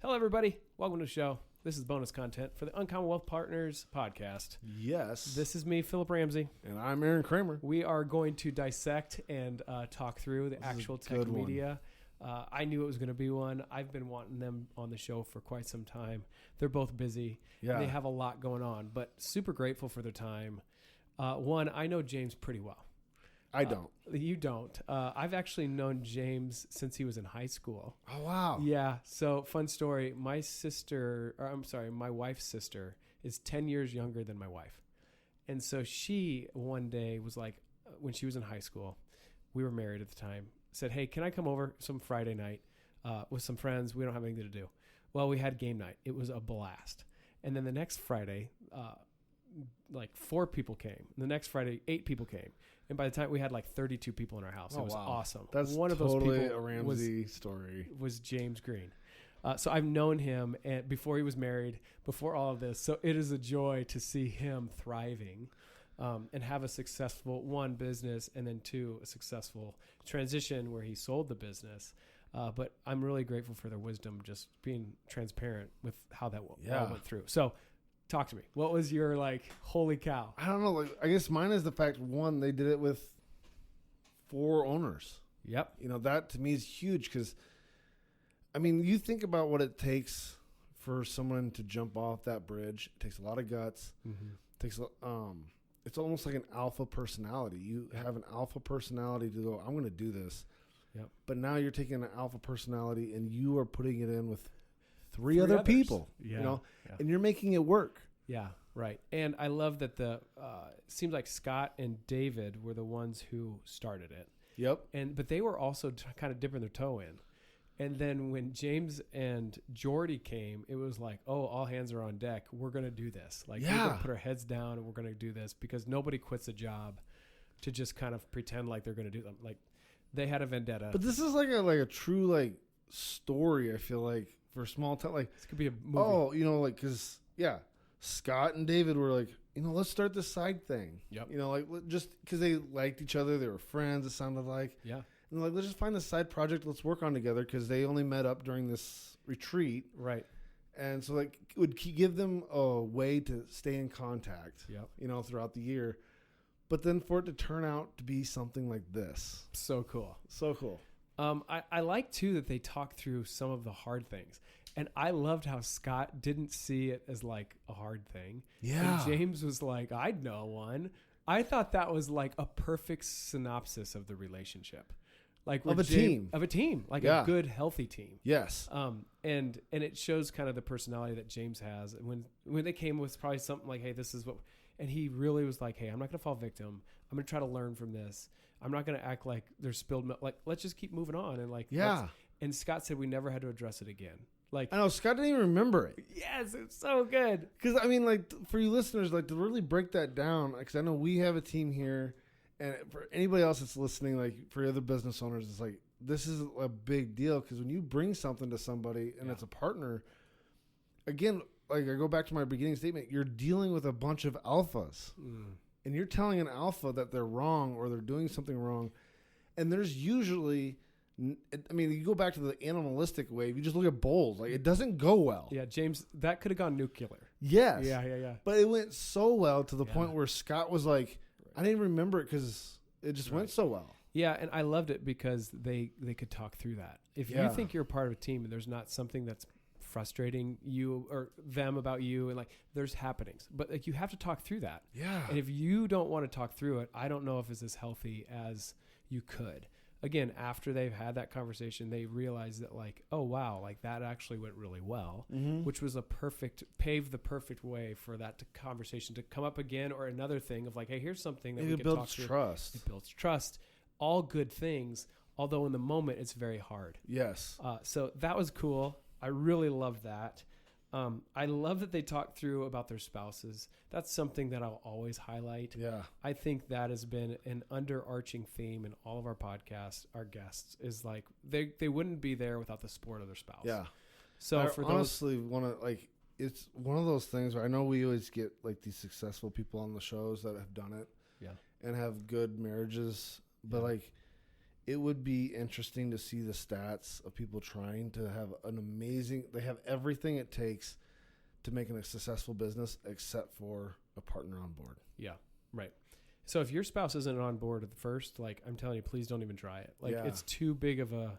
Hello, everybody. Welcome to the show. This is bonus content for the Uncommon Wealth Partners podcast. Yes. This is me, Philip Ramsey. And I'm Aaron Kramer. We are going to dissect and talk through the actual tech media. I knew it was going to be one. I've been wanting them on the show for quite some time. They're both busy. Yeah. They have a lot going on, but super grateful for their time. One, I know James pretty well. I don't. You don't. I've actually known James since he was in high school. Oh, wow. Yeah. So fun story. My wife's sister is 10 years younger than my wife. And so she one day was like, when she was in high school, we were married at the time, said, hey, can I come over some Friday night with some friends? We don't have anything to do. Well, we had game night. It was a blast. And then the next Friday, like 4 people came. The next Friday, 8 people came. And by the time we had like 32 people in our house, it was awesome. That's one of totally those people a Ramsey story. Was James Green. So I've known him before he was married, before all of this. So it is a joy to see him thriving and have a successful, 1, business, and then 2, a successful transition where he sold the business. But I'm really grateful for their wisdom, just being transparent with how that all went through. So talk to me. What was your holy cow? I don't know. I guess mine is the fact, 1, they did it with 4 owners. Yep. That to me is huge because, you think about what it takes for someone to jump off that bridge. It takes a lot of guts. Mm-hmm. It takes, it's almost like an alpha personality. You have an alpha personality to go, I'm going to do this. Yep. But now you're taking an alpha personality and you are putting it in with 3 other people, and you're making it work. Yeah, right. And I love that it seems like Scott and David were the ones who started it. Yep. But they were also kind of dipping their toe in. And then when James and Jordy came, it was like, oh, all hands are on deck. We're going to do this. We're going to put our heads down and we're going to do this because nobody quits a job to just kind of pretend like they're going to do them. Like they had a vendetta. But this is like a true story. I feel like for small town, this could be a movie. Oh, because Scott and David were like, let's start this side thing. Yep. Just because they liked each other, they were friends. It sounded like. Yeah. And let's just find this side project. Let's work on together because they only met up during this retreat. Right. And so it would give them a way to stay in contact. Yep. Throughout the year. But then for it to turn out to be something like this. So cool. So cool. I like, too, that they talk through some of the hard things. And I loved how Scott didn't see it as a hard thing. Yeah. And James was like, I'd know one. I thought that was a perfect synopsis of the relationship. Of a team. Of a team. A good, healthy team. Yes. And it shows kind of the personality that James has. And when they came with probably something like, hey, this is what... And he really was like, hey, I'm not going to fall victim. I'm going to try to learn from this. I'm not going to act like there's spilled milk. Let's just keep moving on. And and Scott said we never had to address it again. I know Scott didn't even remember it. Yes, it's so good. Because, for you listeners, to really break that down, because I know we have a team here. And for anybody else that's listening, for other business owners, it's this is a big deal. Because when you bring something to somebody and it's a partner, again, I go back to my beginning statement, you're dealing with a bunch of alphas. And you're telling an alpha that they're wrong or they're doing something wrong. And there's usually, you go back to the animalistic wave, you just look at bulls. It doesn't go well. Yeah, James, that could have gone nuclear. Yes. Yeah. But it went so well to the point where Scott was like, I didn't even remember it because it just went so well. Yeah, and I loved it because they could talk through that. If you think you're part of a team and there's not something that's frustrating you or them about you, and there's happenings, but you have to talk through that. Yeah. And if you don't want to talk through it, I don't know if it's as healthy as you could. Again, after they've had that conversation, they realize that oh wow, that actually went really well, which was paved the perfect way for that conversation to come up again, or another thing of hey, here's something that we can talk through. Trust. It builds trust. All good things, although in the moment it's very hard. Yes. So that was cool. I really loved that. I love that they talked through about their spouses. That's something that I'll always highlight. Yeah. I think that has been an underarching theme in all of our podcasts. Our guests is they wouldn't be there without the support of their spouse. Yeah. So I honestly want to it's one of those things where I know we always get these successful people on the shows that have done it. Yeah. And have good marriages, but it would be interesting to see the stats of people trying to have they have everything it takes to make a successful business except for a partner on board. Yeah, right. So if your spouse isn't on board at the first, like, I'm telling you, please don't even try it. Like, it's too big of a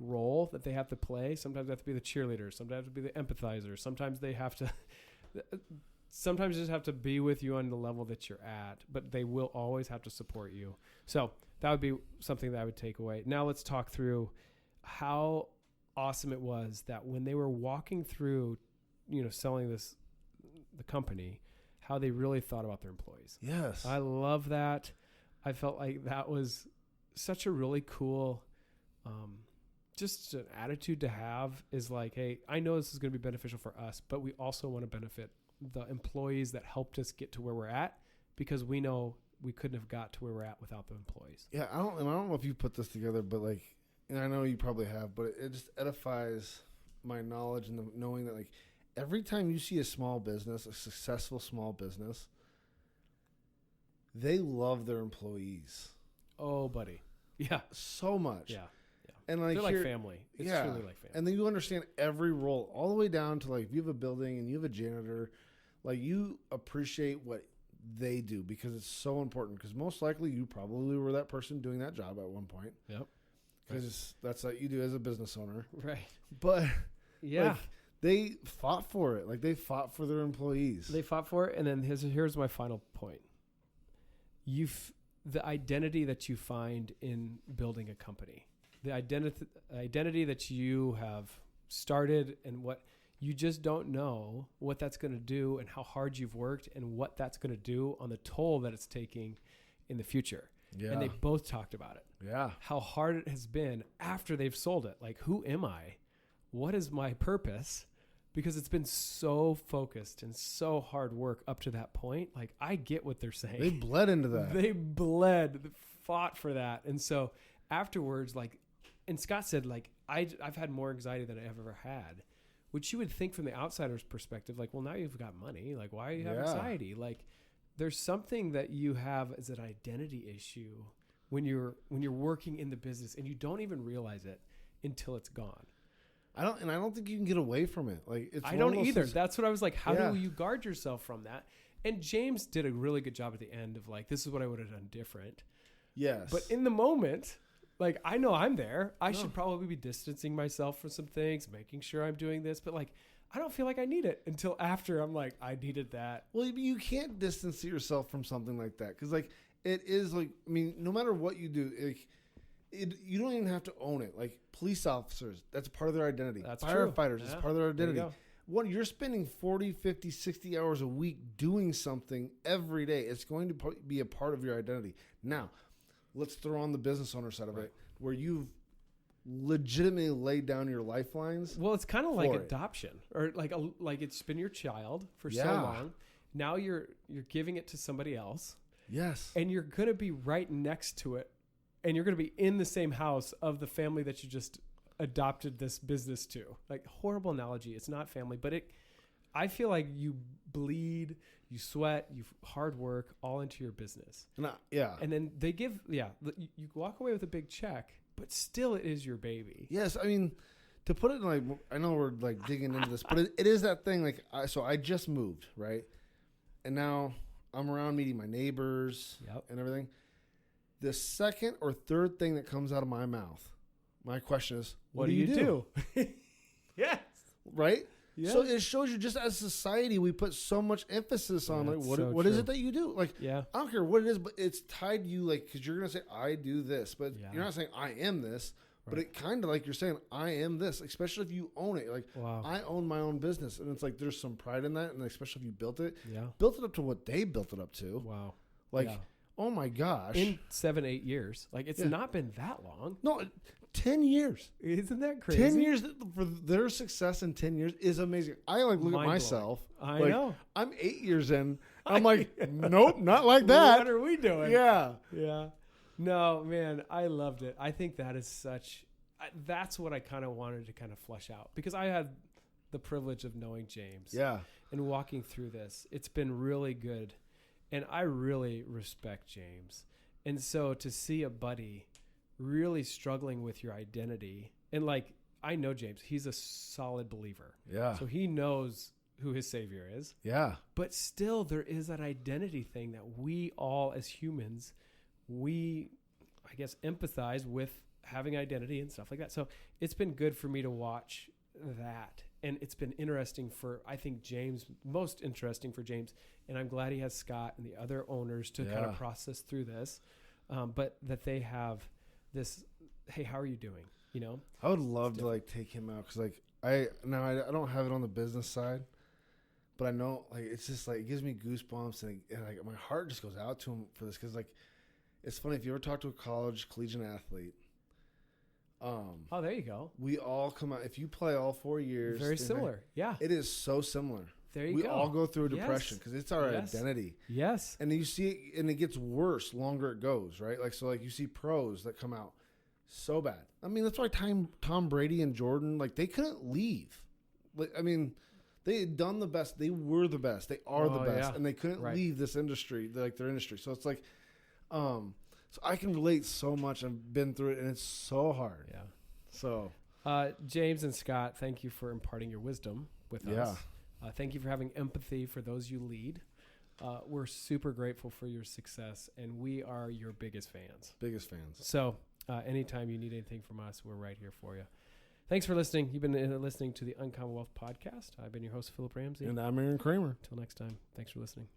role that they have to play. Sometimes they have to be the cheerleader. Sometimes they have to be the empathizer. Sometimes they have to, sometimes just have to be with you on the level that you're at, but they will always have to support you. So that would be something that I would take away. Now let's talk through how awesome it was that when they were walking through, selling the company, how they really thought about their employees. Yes. I love that. I felt like that was such a really cool, just an attitude to have, is like, hey, I know this is going to be beneficial for us, but we also want to benefit the employees that helped us get to where we're at, because we know we couldn't have got to where we're at without the employees. Yeah. I don't know if you put this together, but like, and I know you probably have, but it just edifies my knowledge and the knowing that, like, every time you see a small business, a successful small business, they love their employees. Oh, buddy. Yeah. So much. Yeah. And like, they're like family. It's truly like family. And then you understand every role, all the way down to, like, if you have a building and you have a janitor, like, you appreciate what they do because it's so important. Because most likely you probably were that person doing that job at one point. Yep. Because that's what you do as a business owner. Right. But yeah. Like, they fought for it. Like, they fought for their employees. They fought for it. And then here's my final point. The identity that you find in building a company, the identity that you have started, and what you just don't know what that's going to do and how hard you've worked and what that's going to do on the toll that it's taking in the future. Yeah. And they both talked about it. Yeah. How hard it has been after they've sold it. Like, who am I? What is my purpose? Because it's been so focused and so hard work up to that point. Like, I get what they're saying. They bled into that. They fought for that. And so afterwards, like, and Scott said, like, I've had more anxiety than I've ever had, which you would think from the outsider's perspective, like, well, now you've got money. Like, why do you have anxiety? Like, there's something that you have as an identity issue when you're working in the business, and you don't even realize it until it's gone. I don't think you can get away from it. Like, I don't either. That's what I was like. How do you guard yourself from that? And James did a really good job at the end of, like, this is what I would have done different. Yes. But in the moment, like, I know I'm there. I should probably be distancing myself from some things, making sure I'm doing this. But, like, I don't feel like I need it until after I'm like, I needed that. Well, you can't distance yourself from something like that. Because, like, it is like, I mean, no matter what you do, like, you don't even have to own it. Like, police officers, that's a part of their identity. That's Firefighters, that's part of their identity. You're Spending 40, 50, 60 hours a week doing something every day. It's going to be a part of your identity. Now, let's throw on the business owner side of it, where you've legitimately laid down your lifelines. Well, it's kind of like adoption, or like it's been your child for so long. Now you're giving it to somebody else. Yes. And you're going to be right next to it. And you're going to be in the same house of the family that you just adopted this business to. Like, horrible analogy. It's not family, but I feel like you bleed, you sweat, you hard work all into your business. And then they give, you walk away with a big check, but still it is your baby. Yes. I mean, to put it in, like, I know we're like digging into this, but it is that thing. Like, so I just moved, right? And now I'm around meeting my neighbors and everything. The second or third thing that comes out of my mouth, my question is, what do you do? Yes. Right? Yeah. So it shows you, just as society, we put so much emphasis on, like, what is it that you do? Like, I don't care what it is, but it's tied to you, like, because you're going to say, I do this, but you're not saying I am this, but it kind of like you're saying, I am this, especially if you own it. Like, I own my own business. And it's like, there's some pride in that. And especially if you built it up to what they built it up to. Wow. Like, oh my gosh. In 7-8 years. Like, it's not been that long. No, 10 years. Isn't that crazy? 10 years for their success in 10 years is amazing. I like look at myself. I know. I'm 8 years in. I'm like, nope, not like that. What are we doing? Yeah. Yeah. No, man, I loved it. I think that is that's what I kind of wanted to kind of flesh out, because I had the privilege of knowing James. Yeah. And walking through this. It's been really good. And I really respect James. And so to see a buddy really struggling with your identity, and like, I know James, he's a solid believer. Yeah. So he knows who his Savior is. Yeah. But still, there is that identity thing that we all as humans, we, I guess, empathize with having identity and stuff like that. So it's been good for me to watch that. And it's been interesting for, I think, James, most interesting for James. And I'm glad he has Scott and the other owners to kind of process through this. But that they have this, hey, how are you doing? You know? I would love to like take him out. Cause like I don't have it on the business side, but I know like, it's just like, it gives me goosebumps and like my heart just goes out to him for this. Cause like, it's funny. If you ever talk to a collegiate athlete, oh, there you go. we all come out. If you play all 4 years, Very similar. Yeah. it is so similar. There you We go. all go through a depression because it's our identity. Yes. And you see it, and it gets worse longer it goes, right? Like, so like you see pros that come out so bad. I mean, that's why Tom Brady and Jordan, like, they couldn't leave. Like, I mean, they had done the best. They were the best. They are the best. And they couldn't leave this industry, like their industry. So it's like, so I can relate so much. I've been through it, and it's so hard. Yeah. So, James and Scott, thank you for imparting your wisdom with us. Thank you for having empathy for those you lead. We're super grateful for your success, and we are your biggest fans. So anytime you need anything from us, we're right here for you. Thanks for listening. You've been listening to the Uncommon Wealth Podcast. I've been your host, Philip Ramsey. And I'm Aaron Kramer. Until next time, thanks for listening.